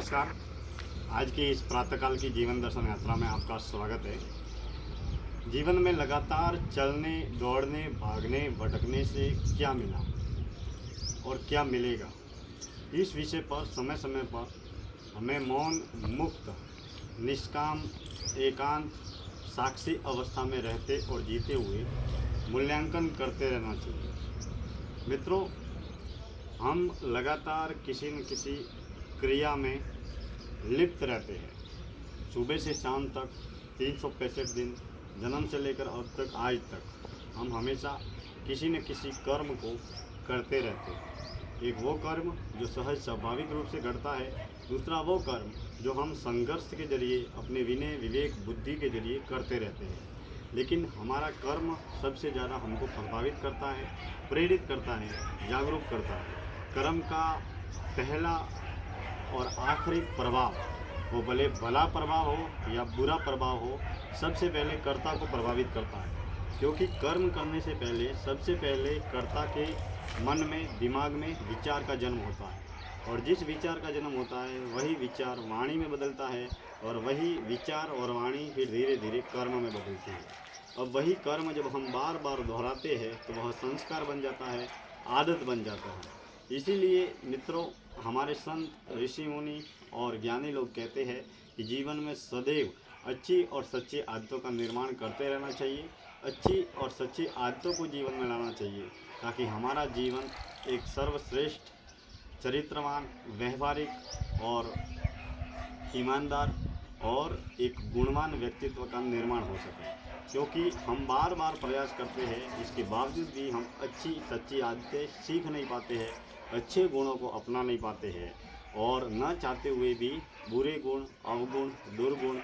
नमस्कार। आज की इस प्रातःकाल की जीवन दर्शन यात्रा में आपका स्वागत है। जीवन में लगातार चलने, दौड़ने, भागने, भटकने से क्या मिला और क्या मिलेगा, इस विषय पर समय समय पर हमें मौन, मुक्त, निष्काम, एकांत, साक्षी अवस्था में रहते और जीते हुए मूल्यांकन करते रहना चाहिए। मित्रों, हम लगातार किसी न किसी क्रिया में लिप्त रहते हैं। सुबह से शाम तक 365 दिन, जन्म से लेकर अब तक आज तक हम हमेशा किसी न किसी कर्म को करते रहते हैं। एक वो कर्म जो सहज स्वाभाविक रूप से घटता है, दूसरा वो कर्म जो हम संघर्ष के जरिए अपने विनय, विवेक, बुद्धि के जरिए करते रहते हैं। लेकिन हमारा कर्म सबसे ज़्यादा हमको प्रभावित करता है, प्रेरित करता है, जागरूक करता है। कर्म का पहला और आखिरी प्रभाव, वो भले भला प्रभाव हो या बुरा प्रभाव हो, सबसे पहले कर्ता को प्रभावित करता है। क्योंकि कर्म करने से पहले सबसे पहले कर्ता के मन में, दिमाग में विचार का जन्म होता है, और जिस विचार का जन्म होता है वही विचार वाणी में बदलता है, और वही विचार और वाणी फिर धीरे धीरे कर्म में बदलती है। अब वही कर्म जब हम बार बार दोहराते हैं तो वह संस्कार बन जाता है, आदत बन जाता है। इसीलिए मित्रों, हमारे संत, ऋषि मुनि और ज्ञानी लोग कहते हैं कि जीवन में सदैव अच्छी और सच्ची आदतों का निर्माण करते रहना चाहिए। अच्छी और सच्ची आदतों को जीवन में लाना चाहिए, ताकि हमारा जीवन एक सर्वश्रेष्ठ, चरित्रवान, व्यवहारिक और ईमानदार और एक गुणवान व्यक्तित्व का निर्माण हो सके। क्योंकि हम बार बार प्रयास करते हैं, इसके बावजूद भी हम अच्छी सच्ची आदतें सीख नहीं पाते हैं, अच्छे गुणों को अपना नहीं पाते हैं, और न चाहते हुए भी बुरे गुण, अवगुण, दुर्गुण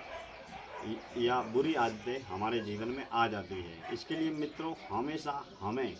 या बुरी आदतें हमारे जीवन में आ जाती है। इसके लिए मित्रों, हमेशा हमें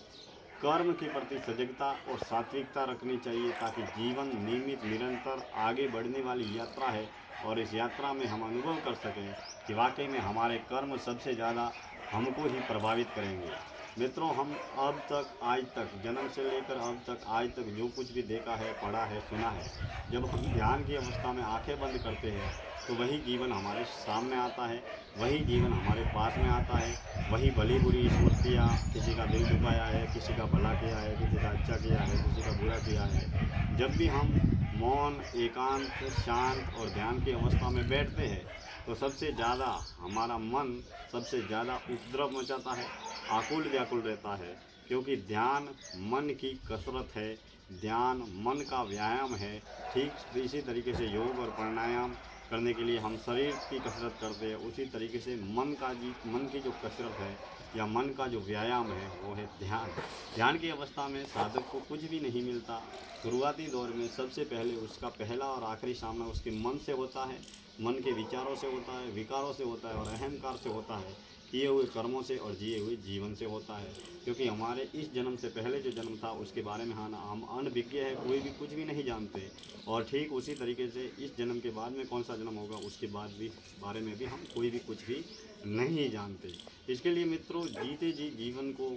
कर्म के प्रति सजगता और सात्विकता रखनी चाहिए, ताकि जीवन नियमित निरंतर आगे बढ़ने वाली यात्रा है, और इस यात्रा में हम अनुभव कर सकें कि वाकई में हमारे कर्म सबसे ज़्यादा हमको ही प्रभावित करेंगे। मित्रों, हम अब तक, आज तक, जन्म से लेकर अब तक आज तक जो कुछ भी देखा है, पढ़ा है, सुना है, जब हम ध्यान की अवस्था में आंखें बंद करते हैं तो वही जीवन हमारे सामने आता है, वही जीवन हमारे पास में आता है, वही भली बुरी स्मृतियाँ, किसी का दिल दुखाया है, किसी का भला किया है, किसी का अच्छा किया है, किसी का बुरा किया है, जब भी हम मौन, एकांत, शांत और ध्यान की अवस्था में बैठते हैं तो सबसे ज़्यादा हमारा मन सबसे ज़्यादा उपद्रव मचाता है, आकुल व्याकुल रहता है। क्योंकि ध्यान मन की कसरत है, ध्यान मन का व्यायाम है। ठीक इसी तरीके से योग और प्राणायाम करने के लिए हम शरीर की कसरत करते हैं, उसी तरीके से मन की जो कसरत है या मन का जो व्यायाम है वो है ध्यान। ध्यान की अवस्था में साधक को कुछ भी नहीं मिलता। शुरुआती दौर में सबसे पहले उसका पहला और आखिरी सामना उसके मन से होता है, मन के विचारों से होता है, विकारों से होता है और अहंकार से होता है, किए हुए कर्मों से और जिए हुए जीवन से होता है। क्योंकि हमारे इस जन्म से पहले जो जन्म था उसके बारे में हम अनभिज्ञ है, कोई भी कुछ भी नहीं जानते, और ठीक उसी तरीके से इस जन्म के बाद में कौन सा जन्म होगा उसके बाद भी बारे में भी हम कोई भी कुछ भी नहीं जानते। इसके लिए मित्रों, जीते जी जीवन को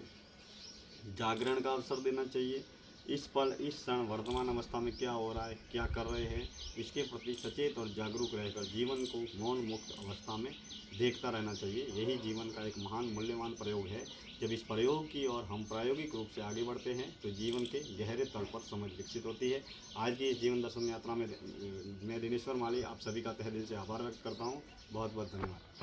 जागरण का अवसर देना चाहिए। इस पल, इस क्षण, वर्तमान अवस्था में क्या हो रहा है, क्या कर रहे हैं, इसके प्रति सचेत और जागरूक रहकर जीवन को मौन मुक्त अवस्था में देखता रहना चाहिए। यही जीवन का एक महान मूल्यवान प्रयोग है। जब इस प्रयोग की और हम प्रायोगिक रूप से आगे बढ़ते हैं तो जीवन के गहरे तल पर समझ विकसित होती है। आज की इस जीवन दर्शन यात्रा में मैं दिनेश्वर माली आप सभी का तहे दिल से आभार व्यक्त करता हूँ। बहुत बहुत धन्यवाद।